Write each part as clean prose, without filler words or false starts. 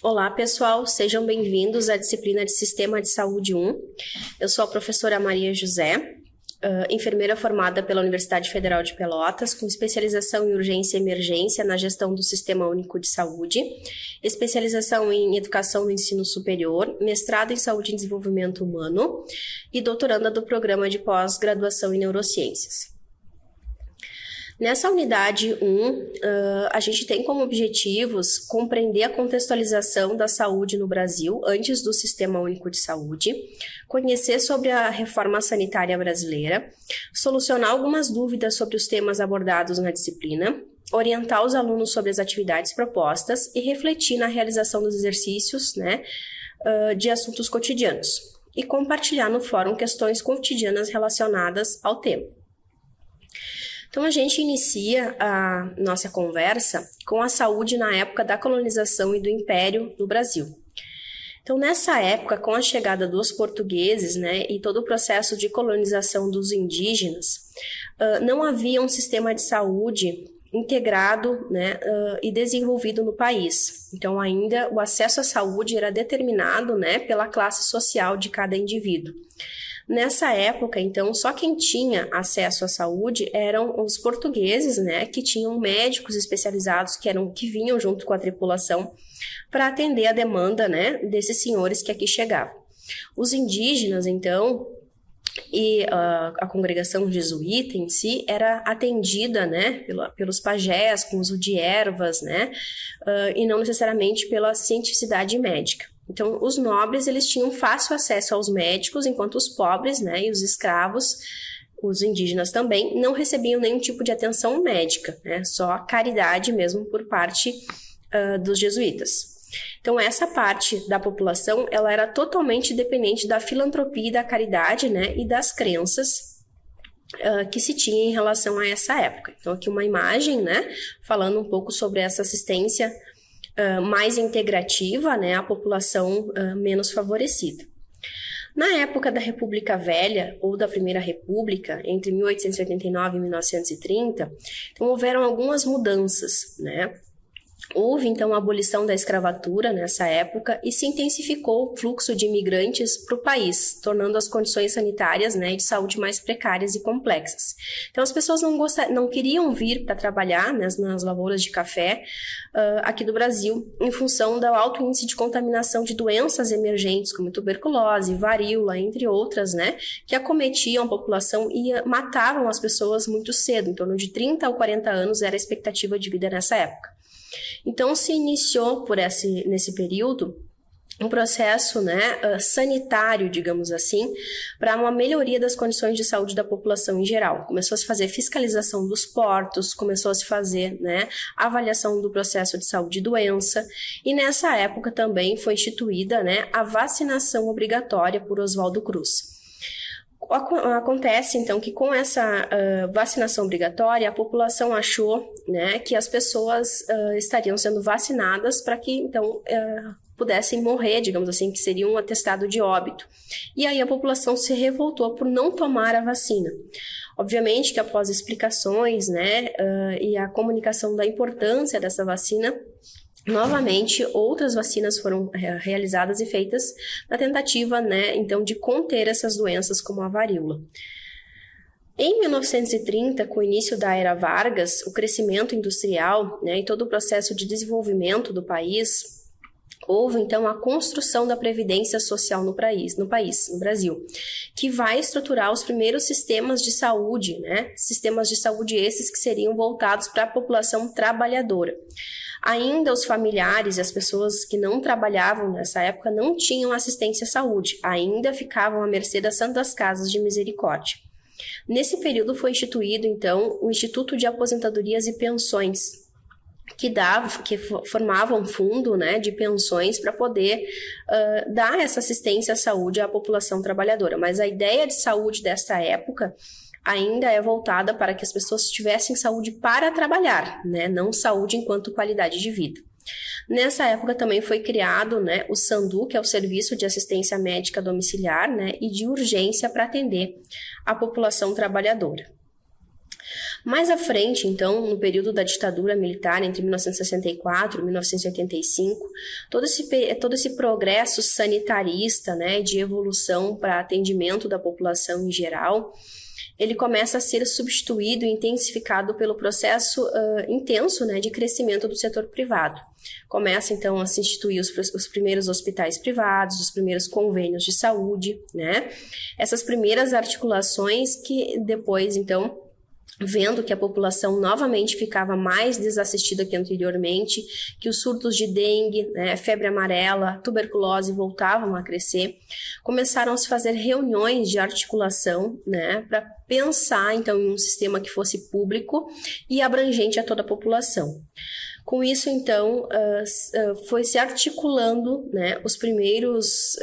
Olá, pessoal, sejam bem-vindos à disciplina de Sistema de Saúde 1. Eu sou a professora Maria José, enfermeira formada pela Universidade Federal de Pelotas, com especialização em urgência e emergência na gestão do Sistema Único de Saúde, especialização em educação no ensino superior, mestrado em saúde e desenvolvimento humano e doutoranda do programa de pós-graduação em neurociências. Nessa unidade 1, a gente tem como objetivos compreender a contextualização da saúde no Brasil antes do Sistema Único de Saúde, conhecer sobre a reforma sanitária brasileira, solucionar algumas dúvidas sobre os temas abordados na disciplina, orientar os alunos sobre as atividades propostas e refletir na realização dos exercícios, de assuntos cotidianos, e compartilhar no fórum questões cotidianas relacionadas ao tema. Então, a gente inicia a nossa conversa com a saúde na época da colonização e do Império no Brasil. Então, nessa época, com a chegada dos portugueses, e todo o processo de colonização dos indígenas, não havia um sistema de saúde integrado, e desenvolvido no país. Então, ainda o acesso à saúde era determinado, pela classe social de cada indivíduo. Nessa época, então, só quem tinha acesso à saúde eram os portugueses, que tinham médicos especializados que vinham junto com a tripulação para atender a demanda, desses senhores que aqui chegavam. Os indígenas, então, e a congregação jesuíta em si era atendida, pelos pajés, com uso de ervas, e não necessariamente pela cientificidade médica. Então, os nobres, eles tinham fácil acesso aos médicos, enquanto os pobres, e os escravos, os indígenas também, não recebiam nenhum tipo de atenção médica, só caridade mesmo por parte dos jesuítas. Então, essa parte da população, ela era totalmente dependente da filantropia e da caridade, e das crenças que se tinha em relação a essa época. Então, aqui uma imagem, falando um pouco sobre essa assistência mais integrativa, à população menos favorecida. Na época da República Velha, ou da Primeira República, entre 1889 e 1930, então houveram algumas mudanças, Houve, então, a abolição da escravatura nessa época e se intensificou o fluxo de imigrantes para o país, tornando as condições sanitárias, e de saúde mais precárias e complexas. Então, as pessoas não queriam vir para trabalhar nas lavouras de café aqui do Brasil, em função do alto índice de contaminação de doenças emergentes, como tuberculose, varíola, entre outras, que acometiam a população e matavam as pessoas muito cedo, em torno de 30 ou 40 anos era a expectativa de vida nessa época. Então, se iniciou nesse período um processo sanitário, digamos assim, para uma melhoria das condições de saúde da população em geral. Começou a se fazer fiscalização dos portos, começou a se fazer avaliação do processo de saúde e doença, e nessa época também foi instituída a vacinação obrigatória por Oswaldo Cruz. Acontece, então, que com essa vacinação obrigatória, a população achou que as pessoas estariam sendo vacinadas para que, então, pudessem morrer, digamos assim, que seria um atestado de óbito. E aí a população se revoltou por não tomar a vacina. Obviamente que após explicações, e a comunicação da importância dessa vacina, novamente, outras vacinas foram realizadas e feitas na tentativa, então, de conter essas doenças como a varíola. Em 1930, com o início da Era Vargas, o crescimento industrial, e todo o processo de desenvolvimento do país, houve, então, a construção da Previdência Social no Brasil, que vai estruturar os primeiros sistemas de saúde, sistemas de saúde esses que seriam voltados para a população trabalhadora. Ainda os familiares e as pessoas que não trabalhavam nessa época não tinham assistência à saúde, ainda ficavam à mercê das Santas Casas de Misericórdia. Nesse período foi instituído, então, o Instituto de Aposentadorias e Pensões, que formava um fundo de pensões para poder dar essa assistência à saúde à população trabalhadora. Mas a ideia de saúde desta época ainda é voltada para que as pessoas tivessem saúde para trabalhar, não saúde enquanto qualidade de vida. Nessa época também foi criado o SAMDU, que é o Serviço de Assistência Médica Domiciliar, e de urgência para atender a população trabalhadora. Mais à frente, então, no período da ditadura militar, entre 1964 e 1985, todo esse progresso sanitarista, né, de evolução para atendimento da população em geral, ele começa a ser substituído e intensificado pelo processo intenso, né, de crescimento do setor privado. Começa, então, a se instituir os primeiros hospitais privados, os primeiros convênios de saúde, né? Essas primeiras articulações que depois, então, vendo que a população novamente ficava mais desassistida que anteriormente, que os surtos de dengue, né, febre amarela, tuberculose voltavam a crescer, começaram a se fazer reuniões de articulação, né, para pensar então em um sistema que fosse público e abrangente a toda a população. Com isso, então, foi se articulando, né, os primeiros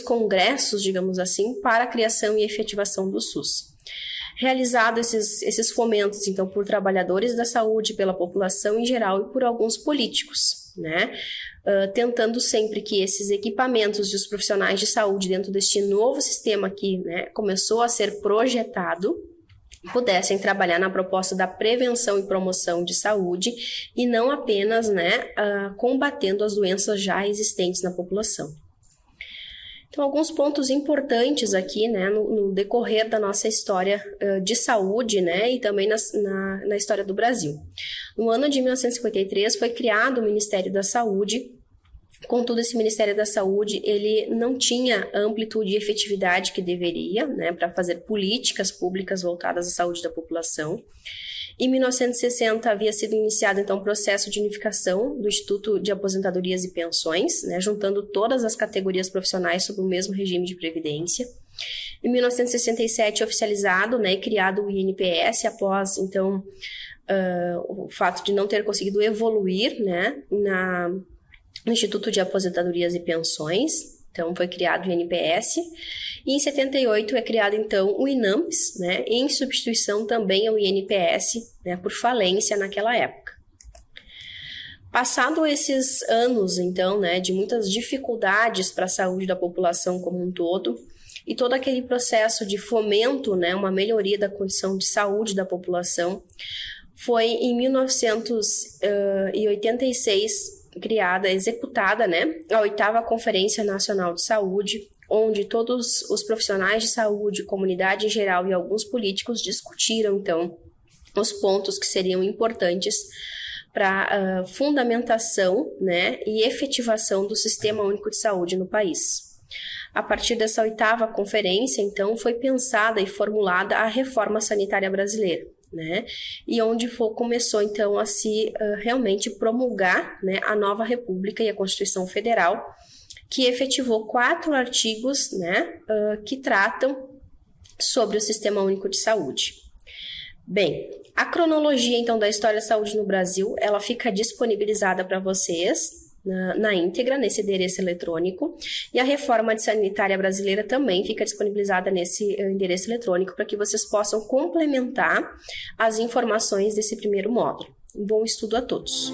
congressos, digamos assim, para a criação e efetivação do SUS. Realizados esses fomentos, então, por trabalhadores da saúde, pela população em geral e por alguns políticos, né? Tentando sempre que esses equipamentos e os profissionais de saúde dentro deste novo sistema que, né, começou a ser projetado, pudessem trabalhar na proposta da prevenção e promoção de saúde e não apenas, né, combatendo as doenças já existentes na população. Então, alguns pontos importantes aqui, né, no decorrer da nossa história de saúde, né, e também na história do Brasil. No ano de 1953 foi criado o Ministério da Saúde. Contudo, esse Ministério da Saúde, ele não tinha a amplitude e efetividade que deveria, né, para fazer políticas públicas voltadas à saúde da população. Em 1960 havia sido iniciado então o processo de unificação do Instituto de Aposentadorias e Pensões, né, juntando todas as categorias profissionais sob o mesmo regime de previdência. Em 1967 oficializado, né, e criado o INPS após então o fato de não ter conseguido evoluir, né, no Instituto de Aposentadorias e Pensões. Então, foi criado o INPS, e em 78 é criado, então, o INAMPS, né, em substituição também ao INPS, né, por falência naquela época. Passado esses anos, então, né, de muitas dificuldades para a saúde da população como um todo, e todo aquele processo de fomento, né, uma melhoria da condição de saúde da população, foi em 1986 executada, né, a 8ª Conferência Nacional de Saúde, onde todos os profissionais de saúde, comunidade em geral e alguns políticos discutiram, então, os pontos que seriam importantes para a fundamentação, né, e efetivação do Sistema Único de Saúde no país. A partir dessa 8ª conferência, então, foi pensada e formulada a reforma sanitária brasileira, né? E onde começou então a se realmente promulgar, né, a nova República e a Constituição Federal, que efetivou 4 artigos, né, que tratam sobre o Sistema Único de Saúde. Bem, a cronologia então da história da saúde no Brasil, ela fica disponibilizada para vocês na íntegra, nesse endereço eletrônico, e a reforma sanitária brasileira também fica disponibilizada nesse endereço eletrônico para que vocês possam complementar as informações desse primeiro módulo. Um bom estudo a todos!